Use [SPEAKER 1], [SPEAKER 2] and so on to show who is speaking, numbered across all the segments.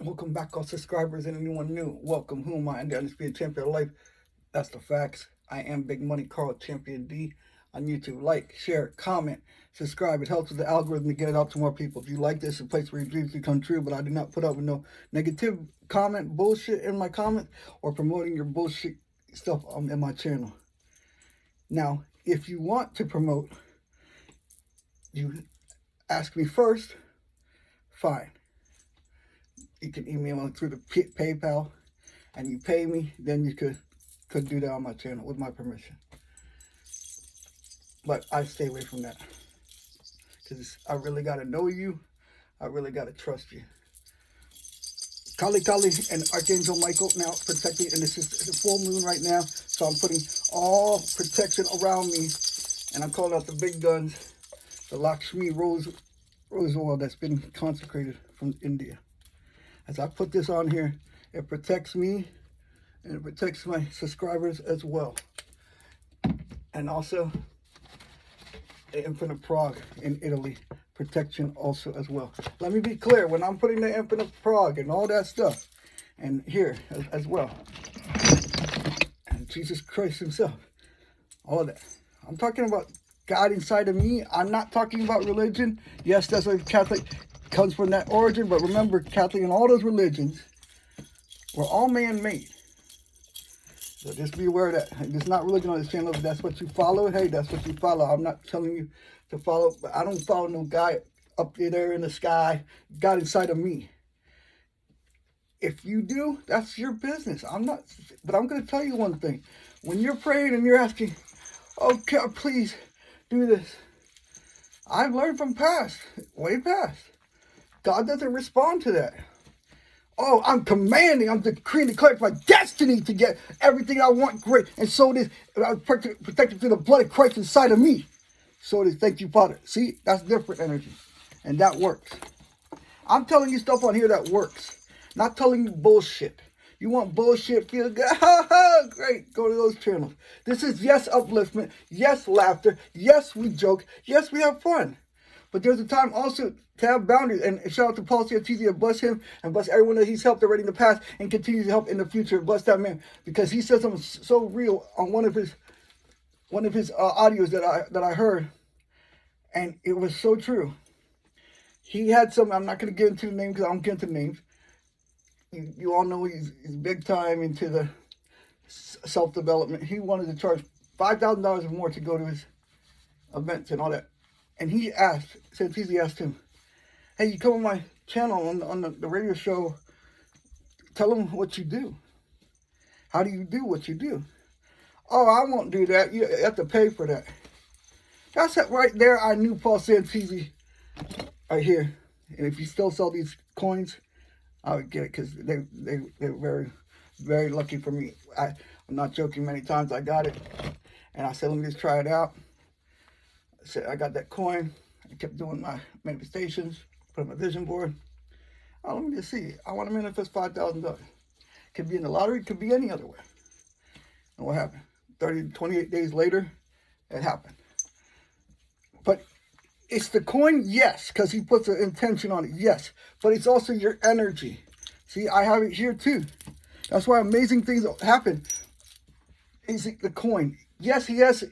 [SPEAKER 1] Welcome back, all subscribers and anyone new. Welcome. Who am I? I'm the undisputed champion of life. That's the facts. I am Big Money Carl Champion D on YouTube. Like, share, comment, subscribe. It helps with the algorithm to get it out to more people. If you like this, a place where your dreams become true, but I do not put up with no negative comment bullshit in my comments or promoting your bullshit stuff in my channel. Now, if you want to promote, you ask me first, fine. You can email me through the PayPal, and you pay me, then you could do that on my channel with my permission. But I stay away from that because I really got to know you. I really got to trust you. Kali and Archangel Michael now protecting, and this is the full moon right now, so I'm putting all protection around me, and I'm calling out the big guns, the Lakshmi rose oil that's been consecrated from India. As I put this on here, it protects me and it protects my subscribers as well. And also, the Infinite Prague in Italy, protection also as well. Let me be clear, when I'm putting the Infinite Prague and all that stuff, and here as well, and Jesus Christ himself, all of that. I'm talking about God inside of me. I'm not talking about religion. Yes, that's a Catholic comes from that origin, but remember, Catholic and all those religions were all man-made. So just be aware of that. It's not religion on this channel. If that's what you follow, hey, that's what you follow. I'm not telling you to follow, but I don't follow no guy up there in the sky. God inside of me. If you do, that's your business. I'm not, but I'm going to tell you one thing. When you're praying and you're asking, oh, God, please do this. I've learned from past, way past. God doesn't respond to that. Oh, I'm commanding, I'm decreeing, declaring my destiny to get everything I want, great. And so it is, I'm protected through the blood of Christ inside of me. So it is, thank you, Father. See, that's different energy. And that works. I'm telling you stuff on here that works. Not telling you bullshit. You want bullshit, feel good, ha ha, great, go to those channels. This is, yes, upliftment, yes, laughter, yes, we joke, yes, we have fun. But there's a time also to have boundaries. And shout out to Paul Ciatizzi, bless him and bless everyone that he's helped already in the past and continues to help in the future. Bless that man, because he said something so real on one of his audios that I heard, and it was so true. He had some. I'm not going to get into the name because I don't get into names. You all know he's big time into the self-development. He wanted to charge $5,000 or more to go to his events and all that. And he asked, Santisi asked him, hey, you come on my channel on the radio show, tell him what you do. How do you do what you do? Oh, I won't do that. You have to pay for that. That's it right there. I knew Paul Santisi right here. And if you still sell these coins, I would get it because they're very, very lucky for me. I'm not joking. Many times I got it. And I said, let me just try it out. I said, I got that coin. I kept doing my manifestations, put on my vision board. Oh, let me just see. I want to manifest $5,000. Could be in the lottery, could be any other way. And what happened? 28 days later, it happened. But it's the coin, yes, because he puts an intention on it, yes. But it's also your energy. See, I have it here too. That's why amazing things happen. Is the coin. Yes, he has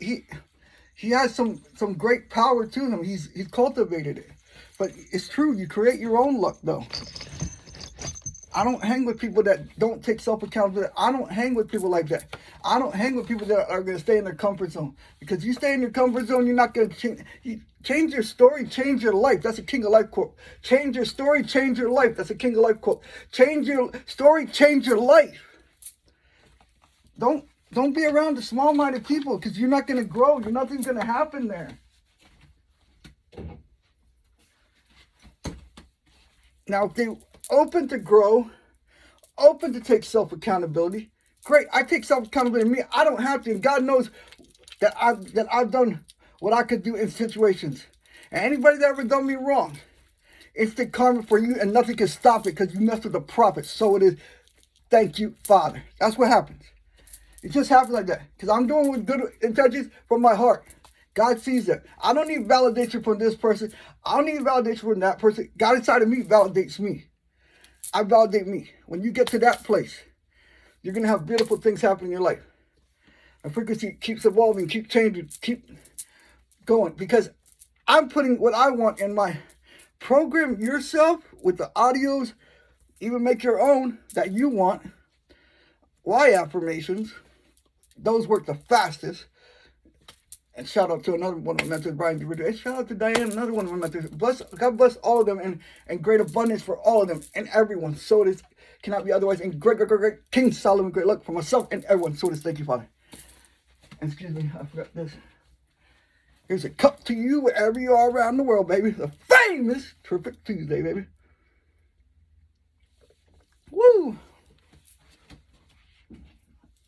[SPEAKER 1] some great power to him. He's cultivated it. But it's true, you create your own luck though. I don't hang with people that don't take self-accountability. I don't hang with people like that. I don't hang with people that are going to stay in their comfort zone. Because you stay in your comfort zone, you're not going to change. Change your story, change your life. That's a King of Life quote. Change your story, change your life. That's a King of Life quote. Change your story, change your life. Don't be around the small-minded people because you're not going to grow. Nothing's going to happen there. Now, if they're open to grow, open to take self-accountability, great. I take self-accountability. Me, I don't have to. And God knows that I've done what I could do in situations. And anybody that ever done me wrong, instant karma for you, and nothing can stop it because you messed with the prophet. So it is. Thank you, Father. That's what happens. It just happens like that. Because I'm doing with good intentions from my heart. God sees that. I don't need validation from this person. I don't need validation from that person. God inside of me validates me. I validate me. When you get to that place, you're going to have beautiful things happen in your life. And frequency keeps evolving, keep changing, keep going. Because I'm putting what I want in my program yourself with the audios, even make your own that you want. Why affirmations? Those work the fastest. And shout out to another one of my mentors, Brian DeRidge. And shout out to Diane, another one of my mentors. God bless all of them and great abundance for all of them and everyone. So this cannot be otherwise. And great King Solomon, great luck for myself and everyone. So this, thank you, Father. And excuse me, I forgot this. Here's a cup to you wherever you are around the world, baby. The famous Terrific Tuesday, baby. Woo!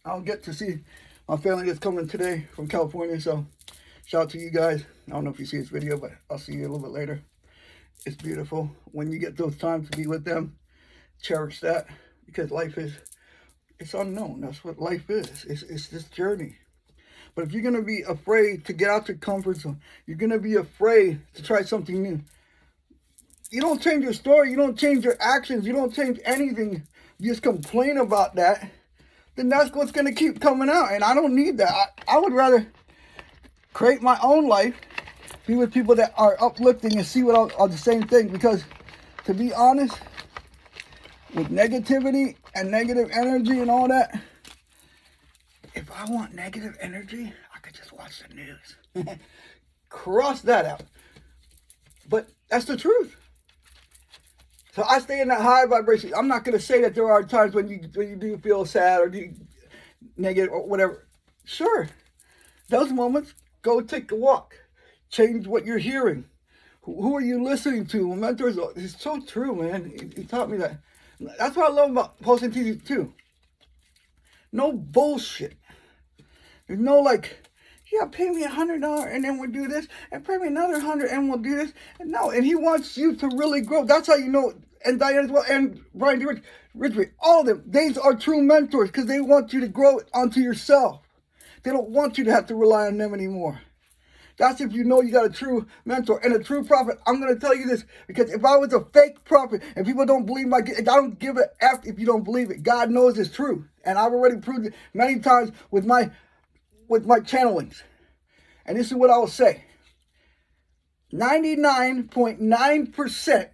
[SPEAKER 1] I'll get to see my family that's coming today from California, so shout out to you guys. I don't know if you see this video, but I'll see you a little bit later. It's beautiful. When you get those times to be with them, cherish that, because life is, it's unknown. That's what life is. It's this journey. But if you're going to be afraid to get out your comfort zone, you're going to be afraid to try something new, you don't change your story, you don't change your actions, you don't change anything, you just complain about that, then that's what's going to keep coming out. And I don't need that. I would rather create my own life, be with people that are uplifting and see what are the same thing. Because to be honest, with negativity and negative energy and all that, if I want negative energy, I could just watch the news. Cross that out. But that's the truth. So I stay in that high vibration. I'm not going to say that there are times when you do feel sad or negative or whatever. Sure. Those moments, go take a walk. Change what you're hearing. Who are you listening to? Mentors, it's so true, man. He taught me that. That's what I love about posting TV too. No bullshit. There's no like, yeah, pay me $100 and then we'll do this, and pay me another $100 and we'll do this. And no, and he wants you to really grow. That's how you know. And Diane as well, and Brian DeRidge, all of them. These are true mentors because they want you to grow onto yourself. They don't want you to have to rely on them anymore. That's if you know you got a true mentor and a true prophet. I'm going to tell you this, because if I was a fake prophet and people don't believe I don't give a F if you don't believe it. God knows it's true. And I've already proved it many times with my channelings. And this is what I will say. 99.9%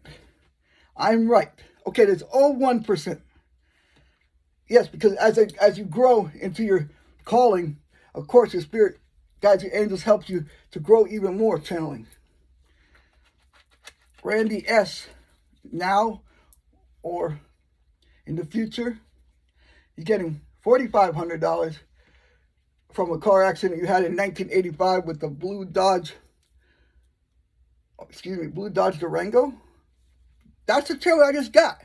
[SPEAKER 1] I'm right. Okay, there's 0.1%. Yes, because as you grow into your calling, of course, your spirit guides, your angels help you to grow even more channeling. Randy S., now or in the future, you're getting $4,500 from a car accident you had in 1985 with the blue Dodge Durango. That's the trailer I just got.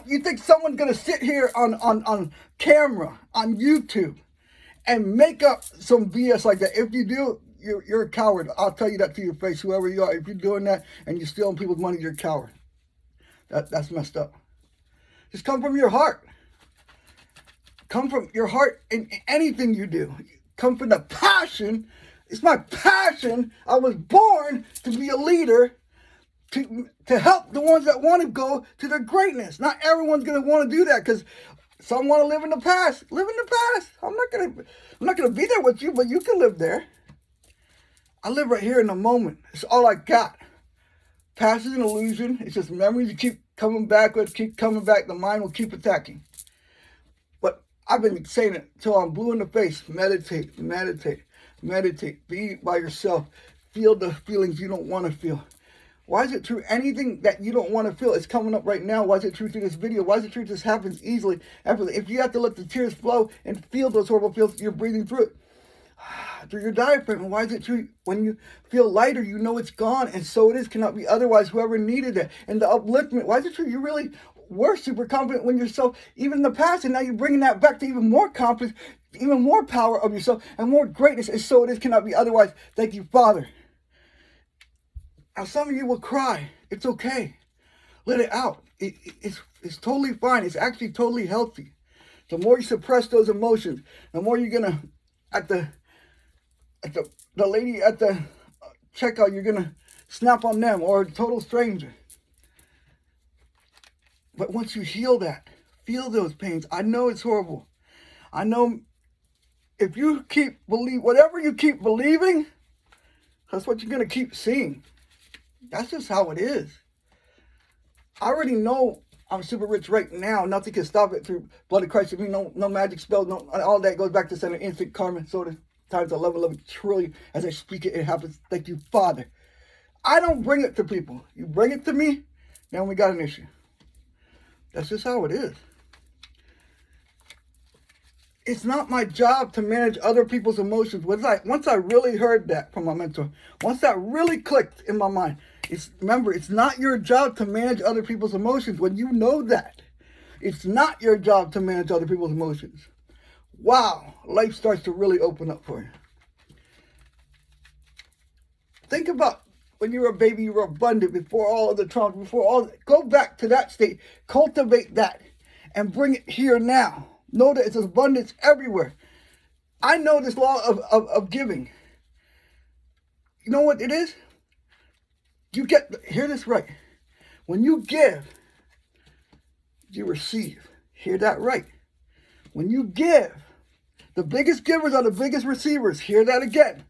[SPEAKER 1] You think someone's going to sit here on camera, on YouTube, and make up some BS like that? If you do, you're a coward. I'll tell you that to your face, whoever you are. If you're doing that and you're stealing people's money, you're a coward. That's messed up. Just come from your heart. Come from your heart in anything you do. Come from the passion. It's my passion. I was born to be a leader, to help the ones that want to go to their greatness. Not everyone's going to want to do that, because some want to live in the past. Live in the past. I'm not gonna be there with you, but you can live there. I live right here in the moment. It's all I got. Past is an illusion. It's just memories you keep coming back with, keep coming back. The mind will keep attacking. But I've been saying it till I'm blue in the face. Meditate, meditate, meditate. Be by yourself. Feel the feelings you don't want to feel. Why is it true? Anything that you don't want to feel is coming up right now. Why is it true through this video? Why is it true this happens easily? If you have to let the tears flow and feel those horrible feelings, you're breathing through it. Through your diaphragm. And why is it true? When you feel lighter, you know it's gone. And so it is, cannot be otherwise. Whoever needed it. And the upliftment. Why is it true? You really were super confident when yourself, even in the past, and now you're bringing that back to even more confidence, even more power of yourself, and more greatness. And so it is, cannot be otherwise. Thank you, Father. Now, some of you will cry. It's okay. Let it out. It's totally fine. It's actually totally healthy. The more you suppress those emotions, the more you're gonna, at the lady at the checkout, you're gonna snap on them, or a total stranger. But once you heal that, feel those pains. I know it's horrible. I know if you whatever you keep believing, that's what you're going to keep seeing. That's just how it is. I already know I'm super rich right now. Nothing can stop it through blood of Christ. No magic spell. No, all that goes back to center instant karma. So times 11 trillion. As I speak it, it happens. Thank you, Father. I don't bring it to people. You bring it to me, then we got an issue. That's just how it is. It's not my job to manage other people's emotions. Once I really heard that from my mentor, once that really clicked in my mind, remember, it's not your job to manage other people's emotions. When you know that, it's not your job to manage other people's emotions. Wow, life starts to really open up for you. Think about when you were a baby, you were abundant before all of the trauma, go back to that state, cultivate that, and bring it here now. Know that it's abundance everywhere. I know this law of giving. You know what it is? Hear this right. When you give, you receive. Hear that right. When you give, the biggest givers are the biggest receivers. Hear that again.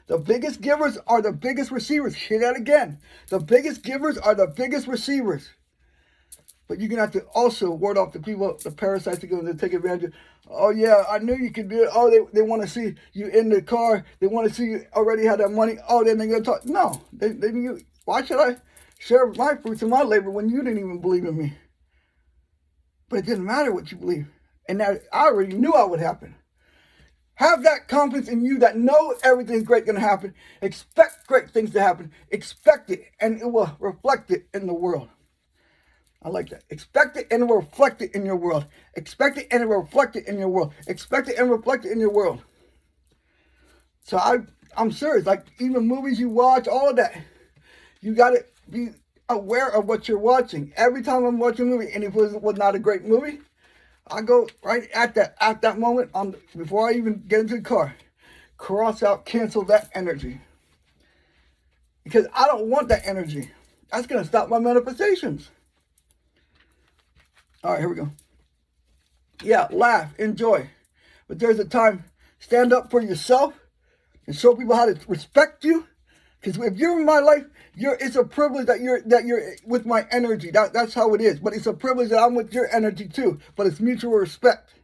[SPEAKER 1] The biggest givers are the biggest receivers. Hear that again. The biggest givers are the biggest receivers. But you're going to have to also ward off the people, the parasites that are going to take advantage of. Oh, yeah, I knew you could do it. Oh, they want to see you in the car. They want to see you already have that money. Oh, then they're going to talk. No. Why should I share my fruits and my labor when you didn't even believe in me? But it didn't matter what you believe. And that I already knew it would happen. Have that confidence in you that know everything's great going to happen. Expect great things to happen. Expect it, and it will reflect it in the world. I like that. Expect it and it will reflect it in your world. Expect it and it will reflect it in your world. Expect it and reflect it in your world. So I'm serious. Like even movies you watch, all of that. You got to be aware of what you're watching. Every time I'm watching a movie, and if it was not a great movie, I go right at that moment before I even get into the car. Cross out, cancel that energy. Because I don't want that energy. That's going to stop my manifestations. All right, here we go. Yeah, laugh, enjoy. But there's a time, stand up for yourself and show people how to respect you. Because if you're in my life, it's a privilege that you're with my energy. That's how it is. But it's a privilege that I'm with your energy too. But it's mutual respect.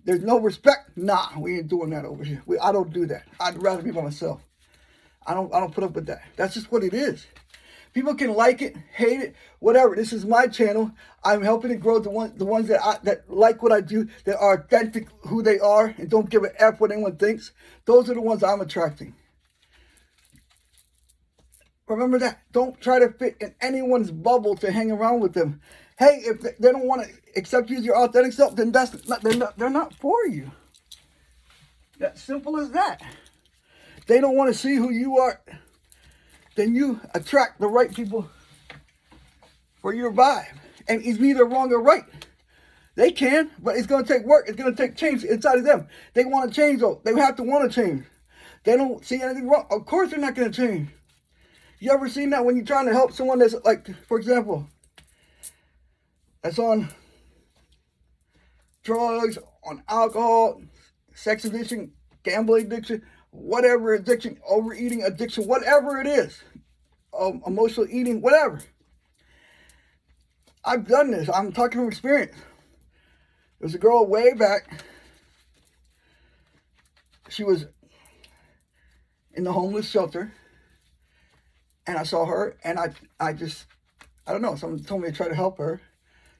[SPEAKER 1] There's no respect? Nah, we ain't doing that over here. I don't do that. I'd rather be by myself. I don't put up with that. That's just what it is. People can like it, hate it, whatever. This is my channel. I'm helping it grow. The ones that like what I do, that are authentic who they are, and don't give a F what anyone thinks. Those are the ones I'm attracting. Remember that. Don't try to fit in anyone's bubble to hang around with them. Hey, if they don't want to accept you as your authentic self, then they're not for you. That simple as that. They don't want to see who you are. Then you attract the right people for your vibe. And it's neither wrong or right. They can, but it's going to take work. It's going to take change inside of them. They want to change, though. They have to want to change. They don't see anything wrong. Of course they're not going to change. You ever seen that when you're trying to help someone that's like, for example, that's on drugs, on alcohol, sex addiction, gambling addiction, whatever addiction, overeating addiction, whatever it is, emotional eating, whatever. I've done this. I'm talking from experience. There's a girl way back. She was in the homeless shelter, and I saw her, and I don't know, someone told me to try to help her.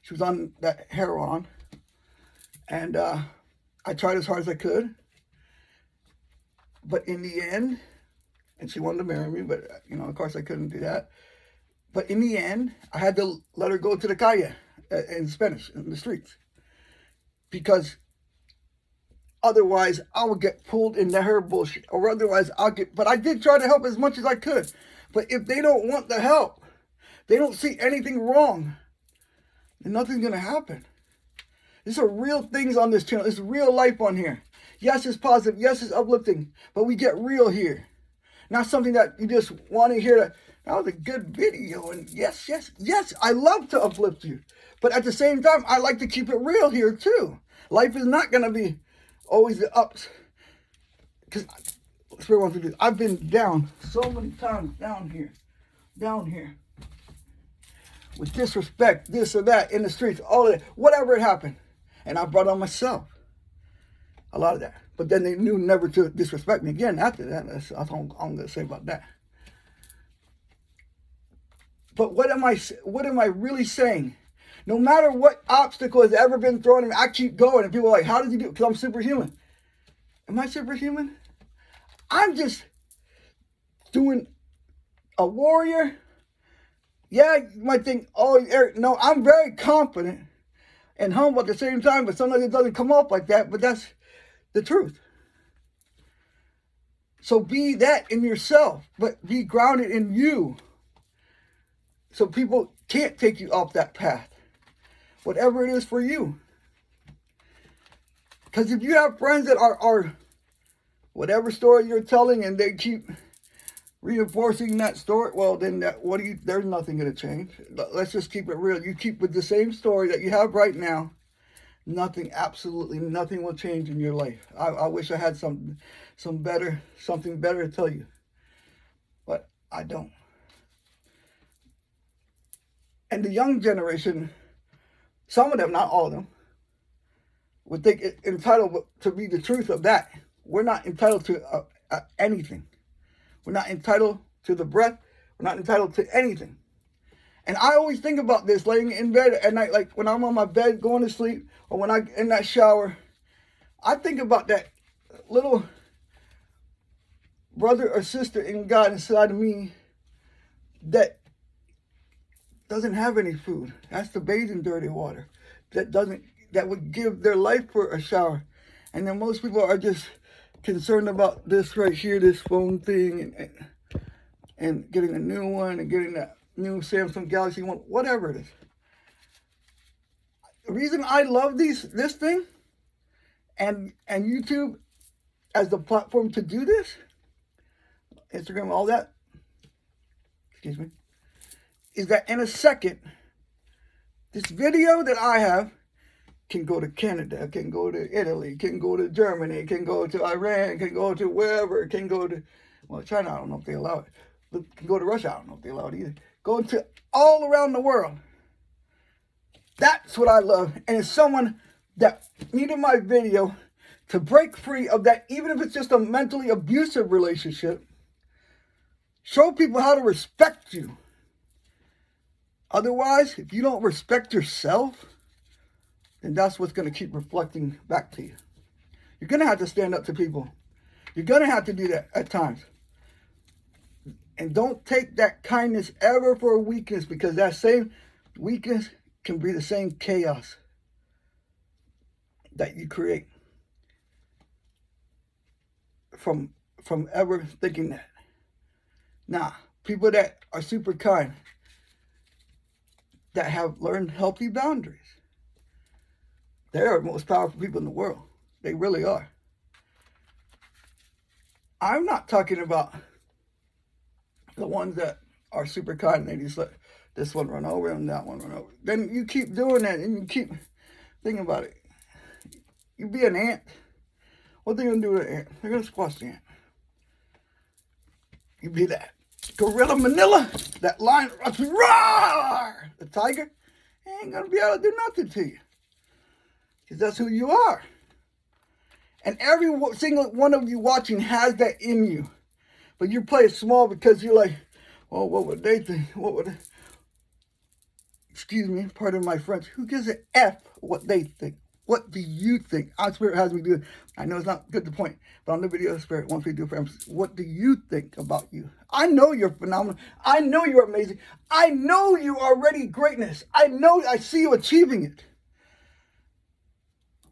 [SPEAKER 1] She was on that heroin, and I tried as hard as I could. But in the end, and she wanted to marry me, but, of course I couldn't do that. But in the end, I had to let her go to the calle, in Spanish, in the streets. Because otherwise, I would get pulled into her bullshit. Or otherwise, but I did try to help as much as I could. But if they don't want the help, they don't see anything wrong, then nothing's going to happen. These are real things on this channel. It's real life on here. Yes, it's positive. Yes, it's uplifting. But we get real here. Not something that you just want to hear that was a good video. And yes, yes, yes, I love to uplift you. But at the same time, I like to keep it real here too. Life is not going to be always the ups. Because Spirit wants to do. I've been down so many times down here. With disrespect, this or that, in the streets, all of that, whatever it happened. And I brought on myself a lot of that. But then they knew never to disrespect me again after that. That's all I'm going to say about that. But what am I really saying? No matter what obstacle has ever been thrown at me, I keep going. And people are like, how did you do it? Because I'm superhuman. Am I superhuman? I'm just doing a warrior. Yeah, you might think, oh, Eric, no, I'm very confident and humble at the same time, but sometimes it doesn't come off like that, but that's the truth. So be that in yourself, but be grounded in you. So people can't take you off that path, whatever it is for you. Because if you have friends that are whatever story you're telling and they keep reinforcing that story, well, then there's nothing going to change. Let's just keep it real. You keep with the same story that you have right now, absolutely nothing will change in your life. I wish I had something better to tell you, but I don't. And the young generation, some of them, not all of them, would think it entitled to be the truth of that. We're not entitled to anything. We're not entitled to the breath. We're not entitled to anything. And I always think about this laying in bed at night, like when I'm on my bed going to sleep or when I'm in that shower. I think about that little brother or sister in God inside of me that doesn't have any food. That's to bathe in dirty water. That would give their life for a shower. And then most people are just concerned about this right here, this phone thing, and getting a new one and getting that new Samsung Galaxy one, whatever it is. The reason I love this thing and YouTube as the platform to do this, Instagram, all that, excuse me, is that in a second, this video that I have can go to Canada, can go to Italy, can go to Germany, can go to Iran, can go to wherever, it can go to, well, China, I don't know if they allow it, but can go to Russia, I don't know if they allow it either. Go to all around the world. That's what I love. And it's someone that needed my video to break free of that, even if it's just a mentally abusive relationship. Show people how to respect you. Otherwise, if you don't respect yourself, then that's what's going to keep reflecting back to you. You're going to have to stand up to people. You're going to have to do that at times. And don't take that kindness ever for a weakness, because that same weakness can be the same chaos that you create from ever thinking that. Nah, people that are super kind, that have learned healthy boundaries, they are the most powerful people in the world. They really are. I'm not talking about the ones that are super kind and they just let this one run over and that one run over. Then you keep doing that and you keep thinking about it. You be an ant. What they gonna do to an ant? They're gonna squash the ant. You be that gorilla Manila, that lion, roar! The tiger ain't gonna be able to do nothing to you. Because that's who you are. And every single one of you watching has that in you. But you play it small because you're like, well, what would they think? What would, excuse me, pardon my French. Who gives a F what they think? What do you think? Our Spirit has me do it. I know it's not good to point, but on the video, Spirit wants me to do it for emphasis. What do you think about you? I know you're phenomenal. I know you're amazing. I know you're already greatness. I see you achieving it.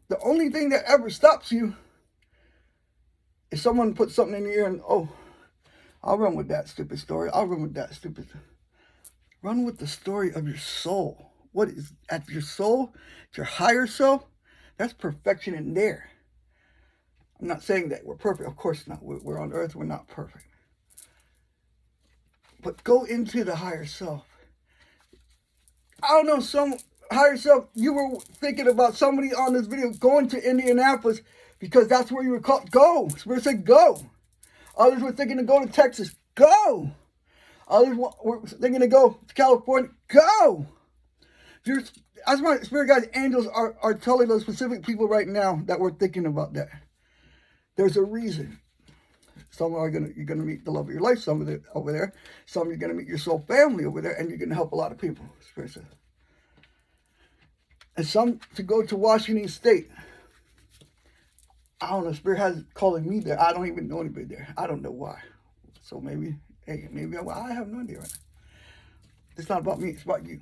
[SPEAKER 1] The only thing that ever stops you is someone puts something in your ear and, oh, I'll run with that stupid story. I'll run with that stupid. Run with the story of your soul. What is at your soul, your higher self? That's perfection in there. I'm not saying that we're perfect. Of course not. We're on earth. We're not perfect. But go into the higher self. I don't know, some higher self, you were thinking about somebody on this video going to Indianapolis because that's where you were called. Go. Spirit said go. Others were thinking to go to Texas. Go. Others were thinking to go to California. Go. That's why Spirit guides, angels are telling those specific people right now that we're thinking about that. There's a reason. Some you're gonna meet the love of your life, some of it over there. Some you're gonna meet your soul family over there, and you're gonna help a lot of people. Spirit says. And some to go to Washington State. I don't know. Spirit has calling me there. I don't even know anybody there. I don't know why. So maybe, hey, maybe I have no idea right now. It's not about me. It's about you.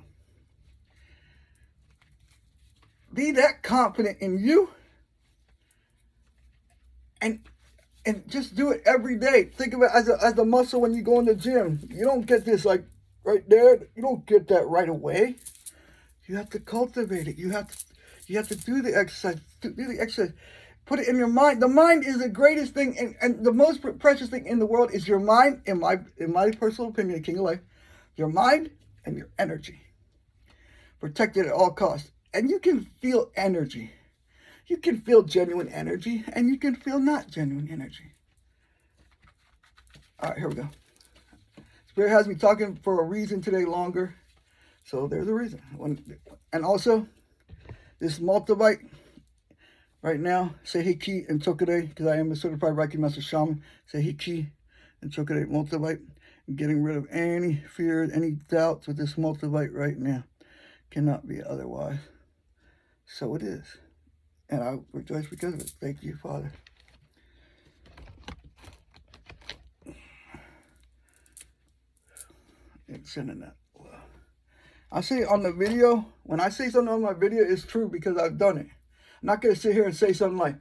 [SPEAKER 1] Be that confident in you, and just do it every day. Think of it as a muscle when you go in the gym. You don't get this like right there. You don't get that right away. You have to cultivate it. You have to do the exercise. Do the exercise. Put it in your mind. The mind is the greatest thing and the most precious thing in the world is your mind, in my personal opinion, the King of Life. Your mind and your energy. Protect it at all costs. And you can feel energy. You can feel genuine energy, and you can feel not genuine energy. All right, here we go. Spirit has me talking for a reason today longer. So there's a reason. And also, this multivite right now, Seihiki and Tokure, because I am a certified REIKI Master Shaman, Seihiki and Tokure multivite. I'm getting rid of any fears, any doubts with this multivite right now. Cannot be otherwise. So it is. And I rejoice because of it. Thank you, Father. And sending that. I say on the video, when I say something on my video, it's true because I've done it. I'm not going to sit here and say something like,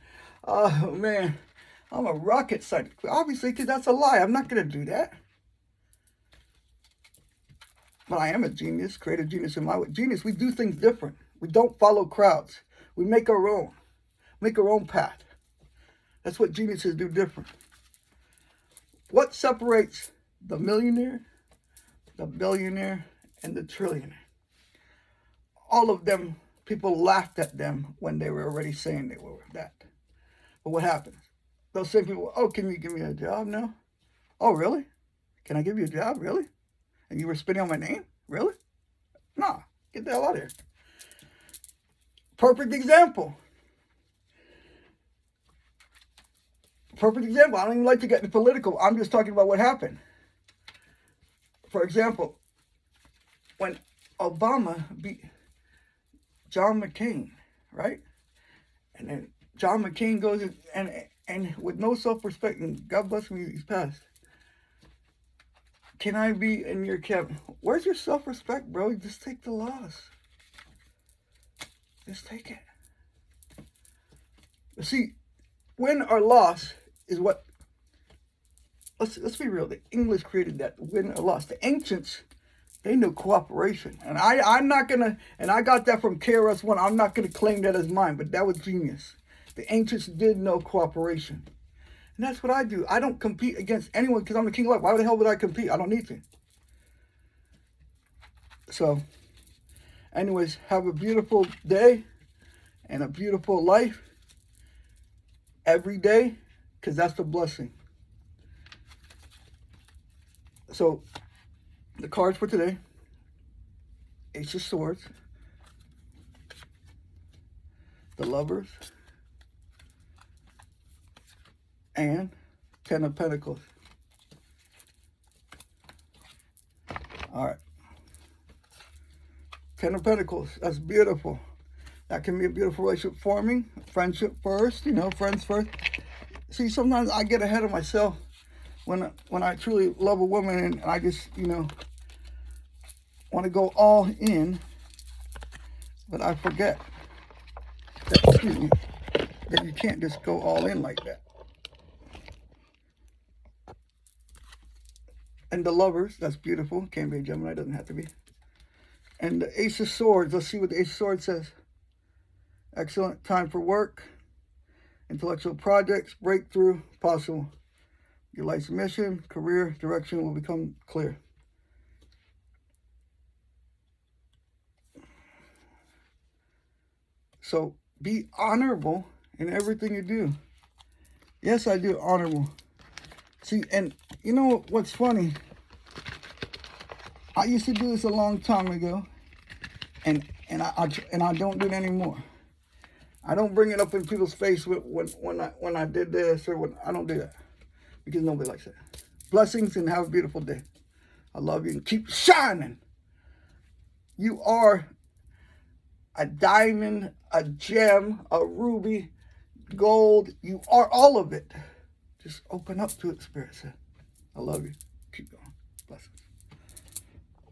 [SPEAKER 1] oh, man, I'm a rocket scientist. Obviously, because that's a lie. I'm not going to do that. But I am a genius, creative genius in my way. Genius, we do things different. We don't follow crowds. We make our own path. That's what geniuses do different. What separates the millionaire, the billionaire, and the trillionaire? All of them, people laughed at them when they were already saying they were that. But what happens? Those same people, oh, can you give me a job now? Oh, really? Can I give you a job? Really? And you were spitting on my name? Really? Nah, get the hell out of here. Perfect example. Perfect example. I don't even like to get into political. I'm just talking about what happened. For example, when Obama beat John McCain, right? And then John McCain goes and with no self-respect, and God bless me, he's passed. Can I be in your camp? Where's your self-respect, bro? Just take the loss. Just take it. But see, win or loss is what, let's be real, the English created that, win or loss. The ancients, they knew cooperation. And I'm not going to, and I got that from KRS-One, I'm not going to claim that as mine, but that was genius. The ancients did know cooperation. And that's what I do. I don't compete against anyone because I'm the King of Life. Why the hell would I compete? I don't need to. So, anyways, have a beautiful day and a beautiful life every day, because that's the blessing. So, the cards for today: Ace of Swords, the Lovers, and Ten of Pentacles. All right. Ten of Pentacles. That's beautiful. That can be a beautiful relationship forming. Friendship first, friends first. See, sometimes I get ahead of myself when I truly love a woman and I just, want to go all in, but I forget that, that you can't just go all in like that. And the Lovers, that's beautiful. Can't be a Gemini, doesn't have to be. And the Ace of Swords, let's see what the Ace of Swords says. Excellent time for work, intellectual projects, breakthrough possible. Your life's mission, career, direction will become clear. So be honorable in everything you do. Yes, I do honorable. See, and you know what's funny? I used to do this a long time ago, and I don't do it anymore. I don't bring it up in people's face when I did this, or when I don't do that, because nobody likes it. Blessings, and have a beautiful day. I love you, and keep shining. You are a diamond, a gem, a ruby, gold. You are all of it. Just open up to it, Spirit said. I love you. Keep going. Blessings.